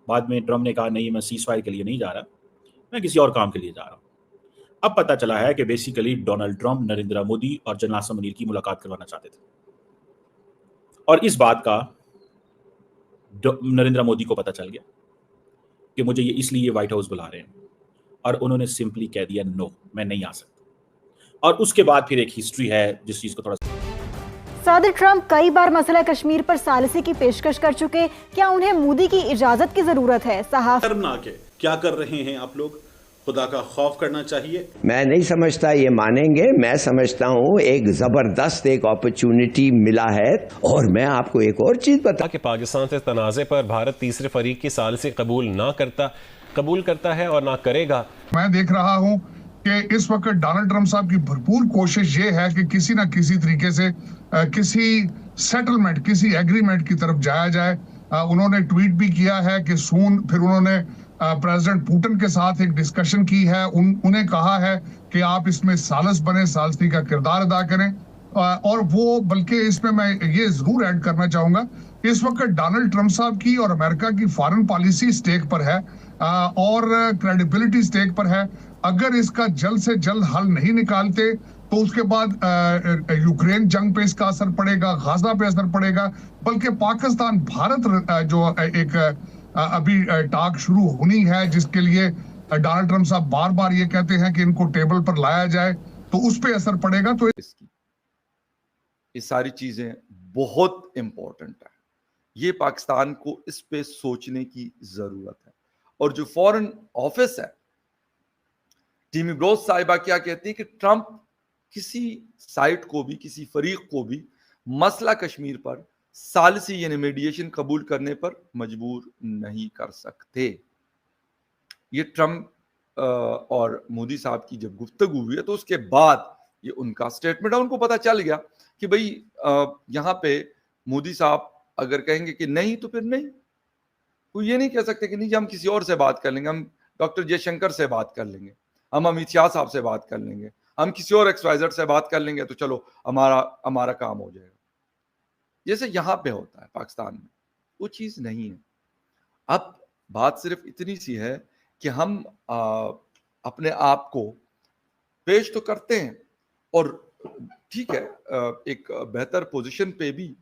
बाद में ट्रम्प ने कहा नहीं, मैं सीज़फायर के लिए नहीं जा रहा, मैं किसी और काम के लिए जा रहा हूँ। अब पता चला है कि basically Donald Trump Narendra Modi और जनरल आसिम मुनीर की मुलाकात करवाना चाहते थे, और इस बात का नरेंद्र मोदी को पता चल गया कि मुझे ये इसलिए व्हाइट हाउस बुला रहे हैं, और उन्होंने सिंपली कह दिया नो, मैं नहीं आ सकता। और उसके बाद फिर एक हिस्ट्री है जिस चीज को थोड़ा सदर ट्रंप कई बार मसला कश्मीर पर सालिसी की पेशकश कर चुके, क्या उन्हें मोदी की इजाजत की जरूरत है? शर्मनाक है, क्या कर रहे हैं आप लोग, खुदा का खौफ करना चाहिए। मैं नहीं समझता ये मानेंगे, मैं समझता हूँ एक जबरदस्त एक अपॉर्चुनिटी मिला है। और मैं आपको एक और चीज बता कि पाकिस्तान से तनाज़े पर भारत तीसरे फरीक की सालिसी कबूल करता है और ना करेगा। मैं देख रहा हूँ कि इस वक्त डोनाल्ड ट्रंप साहब की भरपूर कोशिश ये है कि किसी ना किसी तरीके से किसी सेटलमेंट, किसी एग्रीमेंट की तरफ जाया जाए। उन्होंने ट्वीट भी किया है कि सून, फिर उन्होंने प्रेसिडेंट पुतिन के साथ एक डिस्कशन की है। उन्हें कहा है कि आप इसमें सालस बने, सालसी का किरदार अदा करें। और वो बल्कि इसमें मैं ये जरूर ऐड करना चाहूंगा, इस वक्त डोनाल्ड ट्रंप साहब की और अमेरिका की फॉरेन पॉलिसी स्टेक पर है और क्रेडिबिलिटी स्टेक पर है। अगर इसका जल्द से जल्द हल नहीं निकालते तो उसके बाद यूक्रेन जंग पे इसका असर पड़ेगा, गाजा पे असर पड़ेगा, बल्कि पाकिस्तान भारत जो एक अभी टाक शुरू होनी है, जिसके लिए डोनाल्ड ट्रंप साहब बार बार ये कहते हैं कि इनको टेबल पर लाया जाए, तो उस पे असर पड़ेगा। तो ये सारी चीजें बहुत इंपॉर्टेंट है, ये पाकिस्तान को इस पे सोचने की जरूरत है। और जो फॉरेन ऑफिस है, टीमी ब्रोस साहिबा क्या कहती है कि ट्रंप किसी साइड को भी, किसी फरीक को भी मसला कश्मीर पर सालिसी यानी मीडिएशन कबूल करने पर मजबूर नहीं कर सकते। ये ट्रंप और मोदी साहब की जब गुफ्तगू हुई है तो उसके बाद ये उनका स्टेटमेंट है। उनको पता चल गया कि भाई यहाँ पे मोदी साहब अगर कहेंगे कि नहीं तो फिर नहीं, कोई ये नहीं कह सकते कि नहीं हम किसी और से बात कर लेंगे, हम डॉक्टर जयशंकर से बात कर लेंगे, हम अमित शाह साहब से बात कर लेंगे, हम किसी और XYZ से बात कर लेंगे, तो चलो हमारा काम हो जाएगा, जैसे यहाँ पे होता है पाकिस्तान में। वो चीज नहीं है। अब बात सिर्फ इतनी सी है कि हम अपने आप को पेश तो करते हैं और ठीक है, एक बेहतर पोजीशन पे भी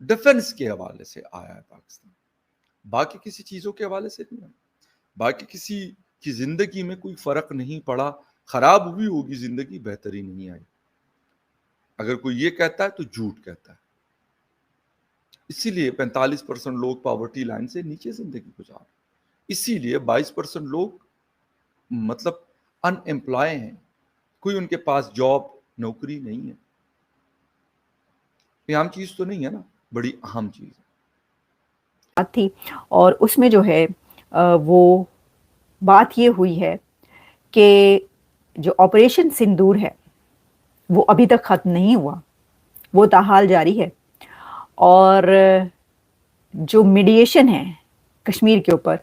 डिफेंस के हवाले से आया है पाकिस्तान, बाकी किसी चीजों के हवाले से नहीं है। बाकी किसी की जिंदगी में कोई फर्क नहीं पड़ा, खराब हुई होगी जिंदगी, बेहतरी नहीं आई। अगर कोई ये कहता है तो झूठ कहता है। इसीलिए 45% लोग पॉवर्टी लाइन से नीचे जिंदगी गुजार रहे, इसीलिए 22% लोग मतलब अनएम्प्लॉय हैं, कोई उनके पास जॉब नौकरी नहीं है। ये आम चीज तो नहीं है ना, बड़ी अहम चीज है थी। और उसमें जो है वो बात ये हुई है कि जो ऑपरेशन सिंदूर है वो अभी तक ख़त्म नहीं हुआ, वो ताहाल जारी है। और जो मीडिएशन है कश्मीर के ऊपर,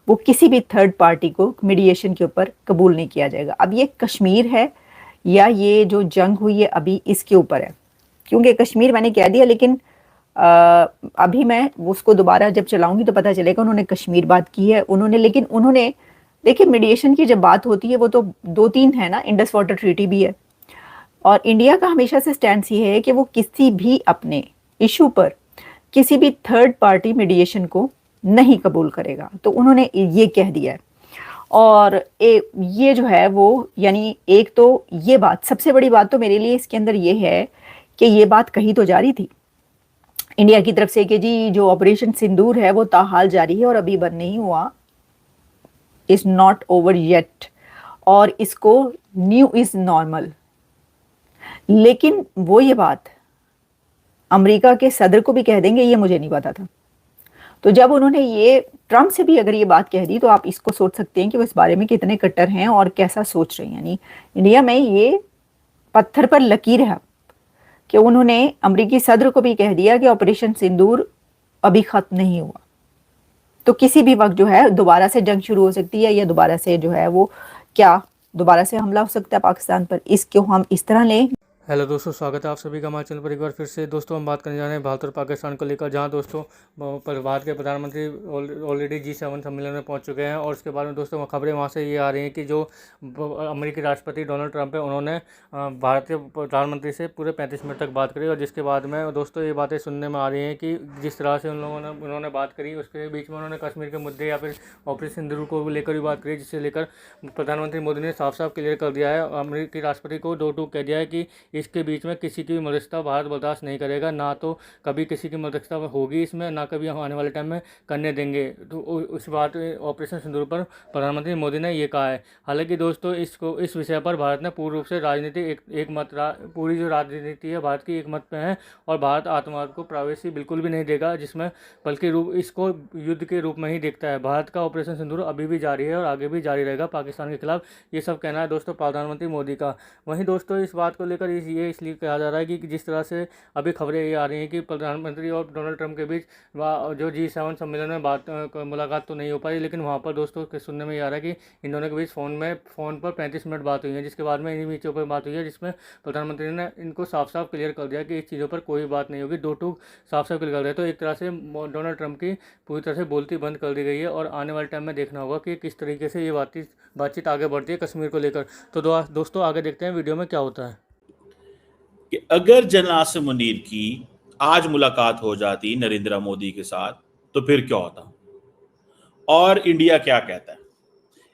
वो किसी भी थर्ड पार्टी को मीडिएशन के ऊपर कबूल नहीं किया जाएगा। अब ये कश्मीर है या ये जो जंग हुई है अभी इसके ऊपर है, क्योंकि कश्मीर मैंने कह दिया, लेकिन अभी मैं उसको दोबारा जब चलाऊंगी तो पता चलेगा उन्होंने कश्मीर बात की है उन्होंने। लेकिन उन्होंने, देखिए मीडिएशन की जब बात होती है वो तो 2-3 है ना, इंडस वाटर ट्रीटी भी है। और इंडिया का हमेशा से स्टैंड ये है कि वो किसी भी अपने इशू पर किसी भी थर्ड पार्टी मीडिएशन को नहीं कबूल करेगा, तो उन्होंने ये कह दिया है। और ये जो है वो, यानी एक तो ये बात, सबसे बड़ी बात तो मेरे लिए इसके अंदर ये है कि ये बात कही तो जा रही थी इंडिया की तरफ से कि जी जो ऑपरेशन सिंदूर है वो ताहाल जारी है और अभी बंद नहीं हुआ, इज नॉट ओवर येट, और इसको न्यू इज नॉर्मल। लेकिन वो ये बात अमेरिका के सदर को भी कह देंगे, ये मुझे नहीं पता था। तो जब उन्होंने ये ट्रंप से भी अगर ये बात कह दी तो आप इसको सोच सकते हैं कि वो इस बारे में कितने कट्टर हैं और कैसा सोच रहे हैं। यानी इंडिया में ये पत्थर पर लकीर है कि उन्होंने अमेरिकी सदर को भी कह दिया कि ऑपरेशन सिंदूर अभी खत्म नहीं हुआ, तो किसी भी वक्त जो है दोबारा से जंग शुरू हो सकती है, या दोबारा से जो है वो क्या दोबारा से हमला हो सकता है पाकिस्तान पर। इसको हम इस तरह लें। हेलो दोस्तों, स्वागत है आप सभी का हमारे चैनल पर एक बार फिर से। दोस्तों हम बात करने जा रहे हैं भारत और पाकिस्तान को लेकर, जहां दोस्तों भारत के प्रधानमंत्री ऑलरेडी G7 सम्मेलन में पहुंच चुके हैं। और उसके बाद में दोस्तों खबरें वहां से ये आ रही हैं कि जो अमेरिकी राष्ट्रपति डोनाल्ड ट्रंप है, उन्होंने भारत के प्रधानमंत्री से पूरे 35 मिनट तक बात करी। और जिसके बाद में दोस्तों ये बातें सुनने में आ रही हैं कि जिस तरह से उन्होंने बात करी, उसके बीच में उन्होंने कश्मीर के मुद्दे या फिर ऑपरेशन सिंदूर को लेकर भी बात करी, जिससे लेकर प्रधानमंत्री मोदी ने साफ साफ क्लियर कर दिया है, अमेरिकी राष्ट्रपति को दो टूक कह दिया है कि इसके बीच में किसी की भी मध्यस्थता भारत बर्दाश्त नहीं करेगा, ना तो कभी किसी की मध्यस्थता होगी इसमें, ना कभी हम आने वाले टाइम में करने देंगे। तो उस बात ऑपरेशन सिंदूर पर प्रधानमंत्री मोदी ने ये कहा है। हालांकि दोस्तों इस विषय पर भारत ने पूर्ण रूप से पूरी जो राजनीति है भारत की एक मत पे है, और भारत आतंकवाद को प्रावेशी बिल्कुल भी नहीं देगा, जिसमें बल्कि इसको युद्ध के रूप में ही देखता है। भारत का ऑपरेशन सिंदूर अभी भी जारी है और आगे भी जारी रहेगा पाकिस्तान के खिलाफ, ये सब कहना है दोस्तों प्रधानमंत्री मोदी का। वहीं दोस्तों इस बात को लेकर ये इसलिए कहा जा रहा है कि जिस तरह से अभी खबरें ये आ रही हैं कि प्रधानमंत्री और डोनाल्ड ट्रंप के बीच जो G7 सम्मेलन में मुलाकात तो नहीं हो पाई, लेकिन वहाँ पर दोस्तों सुनने में ये आ रहा है कि इन दोनों के बीच फ़ोन पर 35 मिनट बात हुई है, जिसके बाद में इन बीचों पर बात हुई है, जिसमें प्रधानमंत्री ने इनको साफ साफ क्लियर कर दिया कि इस चीज़ों पर कोई बात नहीं होगी, दो टूक साफ साफ क्लियर कर दिया। तो एक तरह से डोनाल्ड ट्रंप की पूरी तरह से बोलती बंद कर दी गई है, और आने वाले टाइम में देखना होगा कि किस तरीके से ये बातचीत आगे बढ़ती है कश्मीर को लेकर। तो दोस्तों आगे देखते हैं वीडियो में क्या होता है। कि अगर जनआसिम मुनीर की आज मुलाकात हो जाती नरेंद्र मोदी के साथ तो फिर क्या होता, और इंडिया क्या कहता है?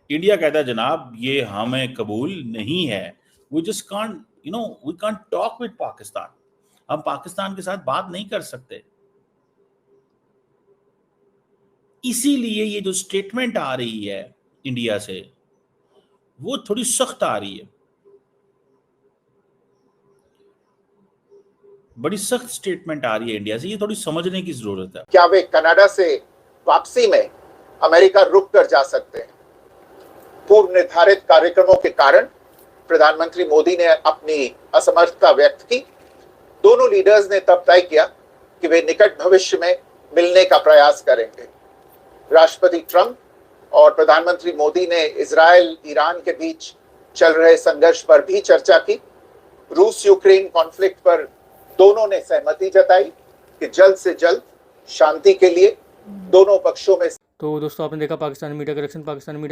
इंडिया कहता है जनाब ये हमें कबूल नहीं है, we just can't we can't talk with Pakistan, हम पाकिस्तान के साथ बात नहीं कर सकते। इसीलिए ये जो स्टेटमेंट आ रही है इंडिया से वो थोड़ी सख्त आ रही है, बड़ी सख्त स्टेटमेंट आ रही है इंडिया से, ये थोड़ी समझने की जरूरत है। क्या वे कनाडा से वापसी में अमेरिका रुक कर जा सकते हैं? पूर्व निर्धारित कार्यक्रमों के कारण प्रधानमंत्री मोदी ने अपनी असमर्थता व्यक्त की। दोनों लीडर्स ने तब तय किया कि वे निकट भविष्य में मिलने का प्रयास करेंगे। राष्ट्रपति ट्रंप और प्रधानमंत्री मोदी ने इजराइल ईरान के बीच चल रहे संघर्ष पर भी चर्चा की। रूस यूक्रेन कॉन्फ्लिक्ट पर दोनों ने सहमति जताई कि जल्द से जल्द शांति के लिए दोनों पक्षों में। तो दोस्तों आपने देखा पाकिस्तानी मीडिया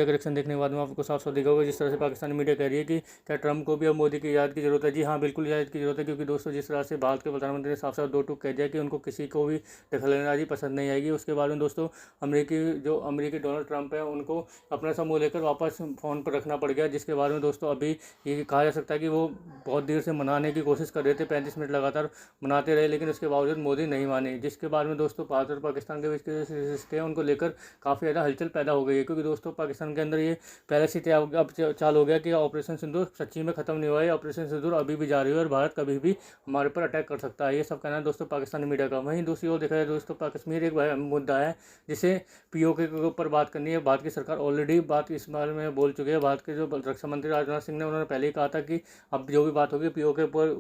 करेक्शन देखने के बाद में आपको साफ साफ दिखा होगा जिस तरह से पाकिस्तानी मीडिया कह रही है कि क्या ट्रंप को भी अब मोदी की इजाज़त की जरूरत है। जी हाँ, बिल्कुल इजाज़त की जरूरत है, क्योंकि दोस्तों जिस तरह से भारत के प्रधानमंत्री ने साफ साफ दो टूक कह दिया कि उनको किसी को भी दखलंदाजी पसंद नहीं आएगी। उसके बाद में दोस्तों अमेरिकी डोनाल्ड ट्रंप है उनको अपना समूह लेकर वापस फ़ोन पर रखना पड़ गया, जिसके बारे में दोस्तों अभी ये कहा जा सकता है कि वो बहुत देर से मनाने की कोशिश कर रहे थे, 35 मिनट लगातार मनाते रहे, लेकिन उसके बावजूद मोदी नहीं माने, जिसके बाद में दोस्तों भारत और पाकिस्तान के बीच के रिश्ते हैं उनको लेकर काफ़ी ज़्यादा हलचल पैदा हो गई है। क्योंकि दोस्तों पाकिस्तान के अंदर ये पहले से अब चाल हो गया कि ऑपरेशन सिंदूर सच्ची में ख़त्म नहीं हुआ है, ऑपरेशन सिंदूर अभी भी जारी है और भारत कभी भी हमारे ऊपर अटैक कर सकता है। ये सब कहना है दोस्तों पाकिस्तानी मीडिया का। वहीं दूसरी ओर देखा जाए दोस्तों कश्मीर एक मुद्दा है जिसे POK के ऊपर बात करनी है। भारत की सरकार ऑलरेडी बात इस बारे में बोल चुकी है। भारत के जो रक्षा मंत्री राजनाथ सिंह ने उन्होंने पहले ही कहा था कि अब जो भी बात होगी POK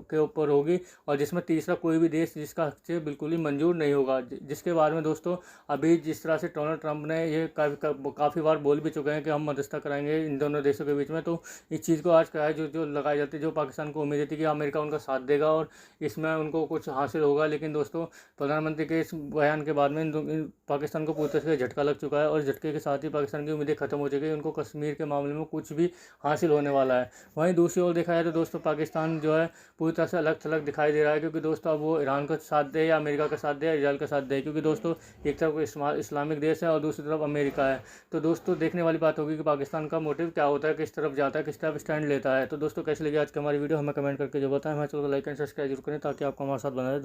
के ऊपर होगी, और जिसमें तीसरा कोई भी देश जिसका हक से बिल्कुल ही मंजूर नहीं होगा। जिसके बारे में दोस्तों अभी जिस तरह से डोनाल्ड ट्रंप ने ये काफ़ी बार बोल भी चुके हैं कि हम मध्यस्थता कराएंगे इन दोनों देशों के बीच में, तो इस चीज़ को आज क्या है जो लगाई जाती है, जो पाकिस्तान को उम्मीद थी कि अमेरिका उनका साथ देगा और इसमें उनको कुछ हासिल होगा, लेकिन दोस्तों प्रधानमंत्री के इस बयान के बाद में पाकिस्तान को पूरी तरह से झटका लग चुका है, और झटके के साथ ही पाकिस्तान की उम्मीदें खत्म हो चुकी है, उनको कश्मीर के मामले में कुछ भी हासिल होने वाला है। वहीं दूसरी ओर देखा जाए तो दोस्तों पाकिस्तान जो है पूरी तरह से अलग थलग दिखाई दे रहा है, क्योंकि दोस्तों अब वो ईरान का साथ दे या अमेरिका का साथ दे या इजराइल का साथ दे, क्योंकि दोस्तों एक तरफ इस्लामिक देश है और दूसरी तरफ अमेरिका है। तो दोस्तों देखने वाली बात होगी कि पाकिस्तान का मोटिव क्या होता है, किस तरफ जाता है, किस तरफ स्टैंड लेता है। तो दोस्तों कैसे लगी आज की हमारी वीडियो हमें कमेंट करके जो बताएं। हमारे चैनल को लाइक एंड सब्सक्राइब जरूर करें ताकि आपको हमारे साथ बना रहे।